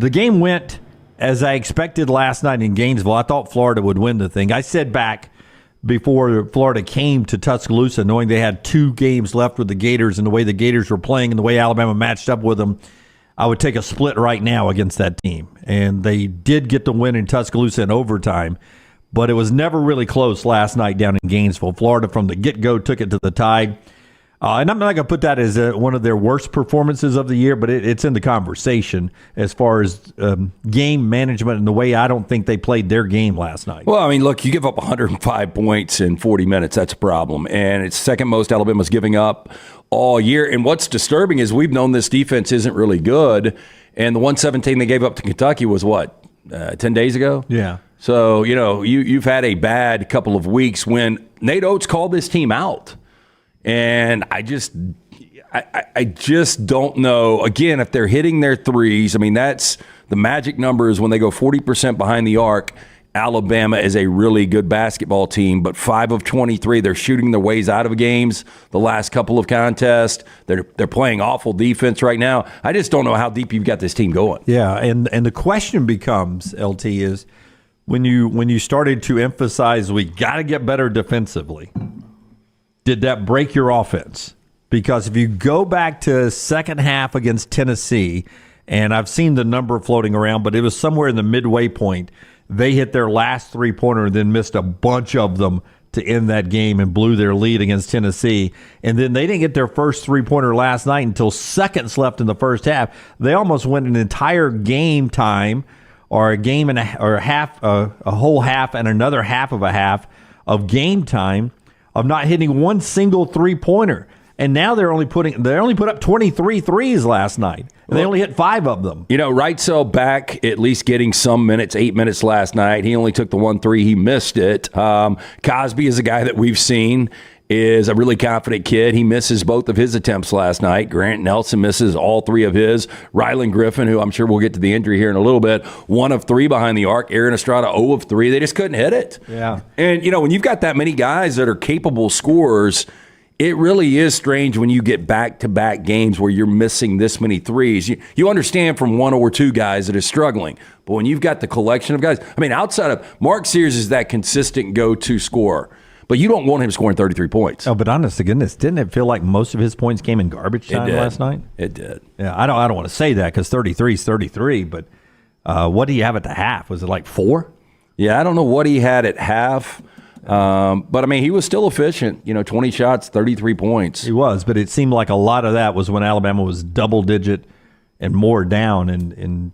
The game went as I expected last night in Gainesville. I thought Florida would win the thing. I said back before Florida came to Tuscaloosa, knowing they had 2 games left with the Gators and the way the Gators were playing and the way Alabama matched up with them, I would take a split right now against that team. And they did get the win in Tuscaloosa in overtime, but it was never really close last night down in Gainesville. Florida from the get-go took it to the Tide. And I'm not going to put that as one of their worst performances of the year, but it's in the conversation as far as game management and the way I don't think they played their game last night. Well, I mean, look, you give up 105 points in 40 minutes. That's a problem. And it's second most Alabama's giving up all year. And what's disturbing is we've known this defense isn't really good. And the 117 they gave up to Kentucky was what, 10 days ago? Yeah. So, you've had a bad couple of weeks when Nate Oates called this team out. And I just don't know, again, if they're hitting their threes. I mean, that's the magic number is when they go 40% behind the arc. Alabama is a really good basketball team, but 5 of 23, they're shooting their ways out of games the last couple of contests. They're playing awful defense right now. I just don't know how deep you've got this team going. Yeah, and the question becomes, LT, is when you started to emphasize we got to get better defensively, did that break your offense? Because if you go back to second half against Tennessee, and I've seen the number floating around, but it was somewhere in the midway point, they hit their last three-pointer and then missed a bunch of them to end that game and blew their lead against Tennessee. And then they didn't get their first three-pointer last night until seconds left in the first half. They almost went an entire game time or a game and a whole half and another half of a half of game time of not hitting one single three-pointer. And now they only put up 23 threes last night. And they only hit 5 of them. Wrightsell back at least getting some minutes, 8 minutes last night. He only took the 1 3. He missed it. Cosby is a guy that we've seen is a really confident kid. He misses both of his attempts last night. Grant Nelson misses all 3 of his. Rylan Griffin, who I'm sure we'll get to the injury here in a little bit, 1 of 3 behind the arc. Aaron Estrada, 0 of 3. They just couldn't hit it. Yeah. And, when you've got that many guys that are capable scorers, it really is strange when you get back-to-back games where you're missing this many threes. You understand from 1 or 2 guys that are struggling. But when you've got the collection of guys, I mean, outside of Mark Sears is that consistent go-to scorer. But you don't want him scoring 33 points. Oh, but honest to goodness, didn't it feel like most of his points came in garbage time last night? It did. Yeah, I don't want to say that because 33 is 33, but what do you have at the half? Was it like 4? Yeah, I don't know what he had at half. But, I mean, he was still efficient. 20 shots, 33 points. He was, but it seemed like a lot of that was when Alabama was double-digit and more down. And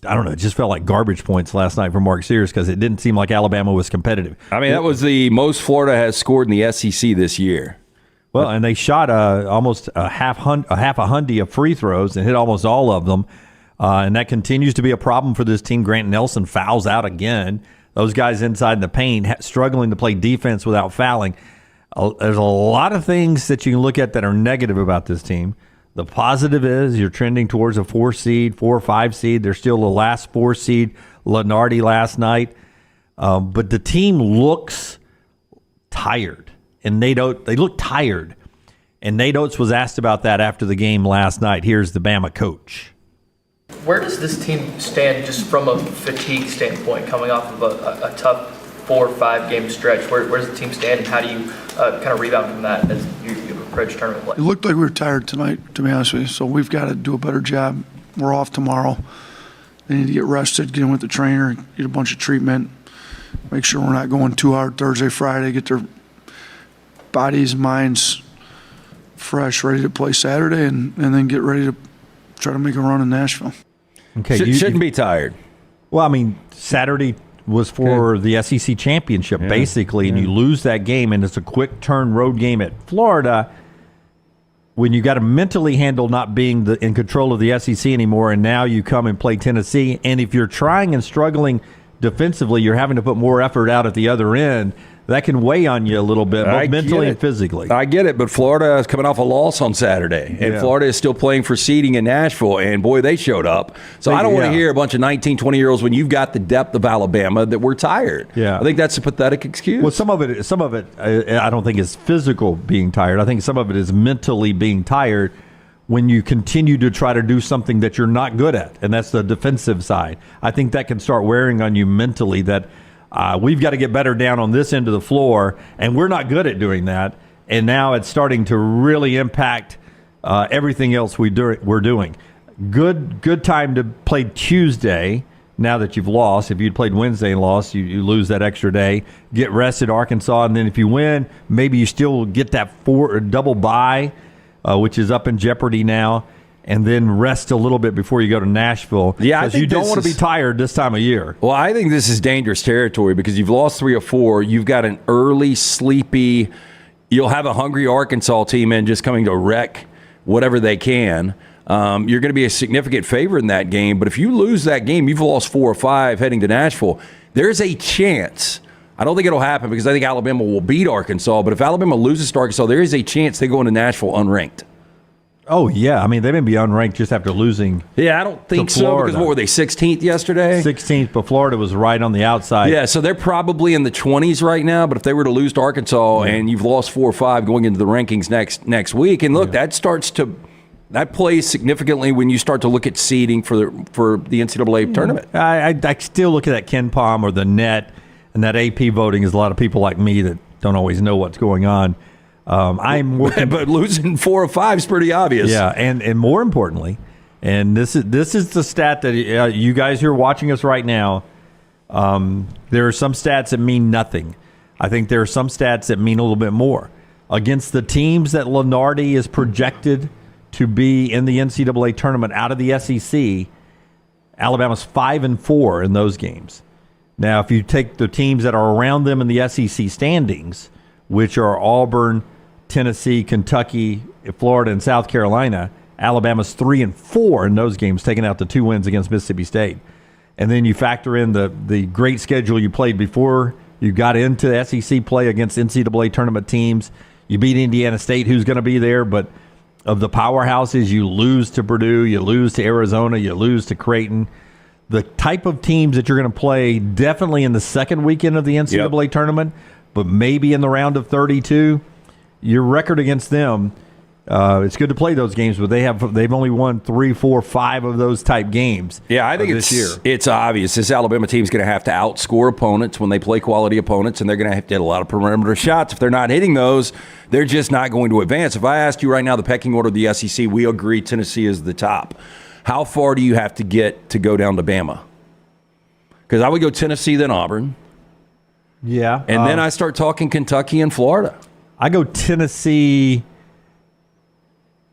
I don't know, it just felt like garbage points last night for Mark Sears because it didn't seem like Alabama was competitive. I mean, that was the most Florida has scored in the SEC this year. Well, and they shot almost a half a hundy of free throws and hit almost all of them. And that continues to be a problem for this team. Grant Nelson fouls out again. Those guys inside the paint struggling to play defense without fouling. There's a lot of things that you can look at that are negative about this team. The positive is you're trending towards a 4 or 5 seed. They're still the last 4 seed, Lenardi last night. But the team looks tired. And they look tired. And Nate Oates was asked about that after the game last night. Here's the Bama coach. Where does this team stand just from a fatigue standpoint, coming off of a tough 4 or 5 game stretch? Where does the team stand, and how do you kind of rebound from that as you approach tournament play? It looked like we were tired tonight, to be honest with you, so we've got to do a better job. We're off tomorrow. They need to get rested, get in with the trainer, get a bunch of treatment, make sure we're not going too hard Thursday, Friday, get their bodies, minds fresh, ready to play Saturday, and then get ready to try to make a run in Nashville. Okay, shouldn't be tired. Well, I mean, Saturday was for the SEC championship, basically, and you lose that game, and it's a quick turn road game at Florida. When you got to mentally handle not being in control of the SEC anymore, and now you come and play Tennessee, and if you're trying and struggling defensively, you're having to put more effort out at the other end. That can weigh on you a little bit, both mentally and physically. I get it, but Florida is coming off a loss on Saturday, and Florida is still playing for seeding in Nashville, and boy, they showed up. So I don't want to hear a bunch of 19, 20-year-olds when you've got the depth of Alabama that we're tired. Yeah. I think that's a pathetic excuse. Well, some of it, I don't think is physical being tired. I think some of it is mentally being tired when you continue to try to do something that you're not good at, and that's the defensive side. I think that can start wearing on you mentally that we've got to get better down on this end of the floor, and we're not good at doing that. And now it's starting to really impact everything else we're doing. Good time to play Tuesday now that you've lost. If you'd played Wednesday and lost, you lose that extra day. Get rested, Arkansas, and then if you win, maybe you still get that double bye, which is up in jeopardy now, and then rest a little bit before you go to Nashville. Yeah, because you don't want to be tired this time of year. Well, I think this is dangerous territory because you've lost 3 or 4. You've got an early, sleepy. You'll have a hungry Arkansas team in just coming to wreck whatever they can. You're going to be a significant favorite in that game. But if you lose that game, you've lost 4 or 5 heading to Nashville. There's a chance. I don't think it'll happen because I think Alabama will beat Arkansas. But if Alabama loses to Arkansas, there is a chance they go into Nashville unranked. Oh, yeah. I mean, they may be unranked just after losing. Yeah, I don't think so because what were they, 16th yesterday? 16th, but Florida was right on the outside. Yeah, so they're probably in the 20s right now. But if they were to lose to Arkansas and you've lost 4 or 5 going into the rankings next week, and look, that plays significantly when you start to look at seeding for the NCAA tournament. I still look at that Ken Pom or the net, and that AP voting is a lot of people like me that don't always know what's going on. But losing 4 or 5 is pretty obvious. Yeah, and more importantly, and this is the stat that you guys who are watching us right now, there are some stats that mean nothing. I think there are some stats that mean a little bit more. Against the teams that Lunardi is projected to be in the NCAA tournament out of the SEC, Alabama's 5-4 in those games. Now, if you take the teams that are around them in the SEC standings, which are Auburn, Tennessee, Kentucky, Florida, and South Carolina, Alabama's 3-4 in those games, taking out the 2 wins against Mississippi State. And then you factor in the great schedule you played before you got into SEC play against NCAA tournament teams. You beat Indiana State, who's going to be there, but of the powerhouses, you lose to Purdue, you lose to Arizona, you lose to Creighton. The type of teams that you're going to play definitely in the second weekend of the NCAA tournament, but maybe in the round of 32, your record against them, it's good to play those games, but they've only won 3, 4, 5 of those type games. Yeah, I think it's obvious. This Alabama team's going to have to outscore opponents when they play quality opponents, and they're going to have to hit a lot of perimeter shots. If they're not hitting those, they're just not going to advance. If I asked you right now the pecking order of the SEC, we agree Tennessee is the top. How far do you have to get to go down to Bama? Because I would go Tennessee, then Auburn. Yeah. And then I start talking Kentucky and Florida. I go Tennessee,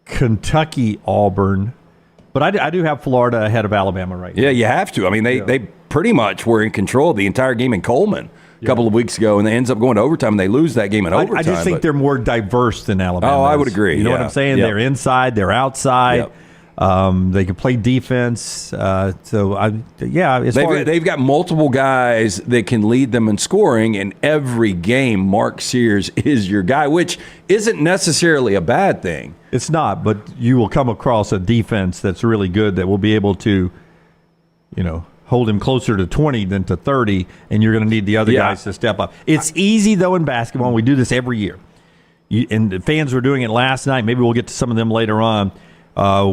Kentucky, Auburn. But I do have Florida ahead of Alabama right now. Yeah, you have to. I mean, they pretty much were in control of the entire game in Coleman a couple of weeks ago, and they ends up going to overtime, and they lose that game in overtime. I just think they're more diverse than Alabama. Oh, I would agree. You know what I'm saying? Yep. They're inside, they're outside. Yep. They can play defense. They've got multiple guys that can lead them in scoring, and every game Mark Sears is your guy, which isn't necessarily a bad thing. It's not, but you will come across a defense that's really good that will be able to, hold him closer to 20 than to 30, and you're going to need the other guys to step up. It's easy, though, in basketball, and we do this every year. And the fans were doing it last night. Maybe we'll get to some of them later on.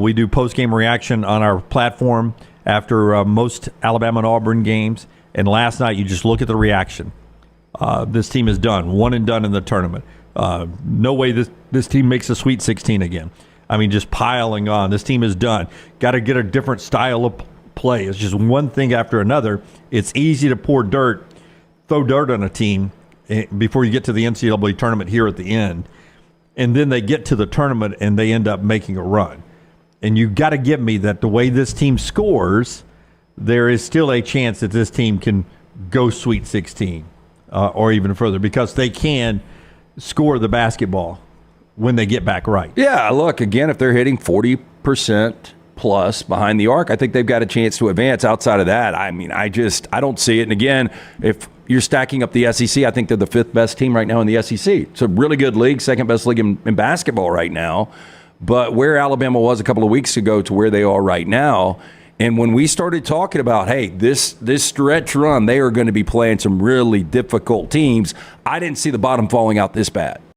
We do post-game reaction on our platform after most Alabama and Auburn games. And last night, you just look at the reaction. This team is done, one and done in the tournament. No way this team makes a Sweet 16 again. I mean, just piling on. This team is done. Got to get a different style of play. It's just one thing after another. It's easy to throw dirt on a team before you get to the NCAA tournament here at the end. And then they get to the tournament and they end up making a run. And you got to give me that the way this team scores, there is still a chance that this team can go Sweet 16 or even further because they can score the basketball when they get back right. Yeah, look, again, if they're hitting 40% plus behind the arc, I think they've got a chance to advance. Outside of that, I mean, I don't see it. And again, if you're stacking up the SEC, I think they're the 5th best team right now in the SEC. It's a really good league, 2nd best league in basketball right now. But where Alabama was a couple of weeks ago to where they are right now, and when we started talking about, hey, this stretch run, they are going to be playing some really difficult teams, I didn't see the bottom falling out this bad.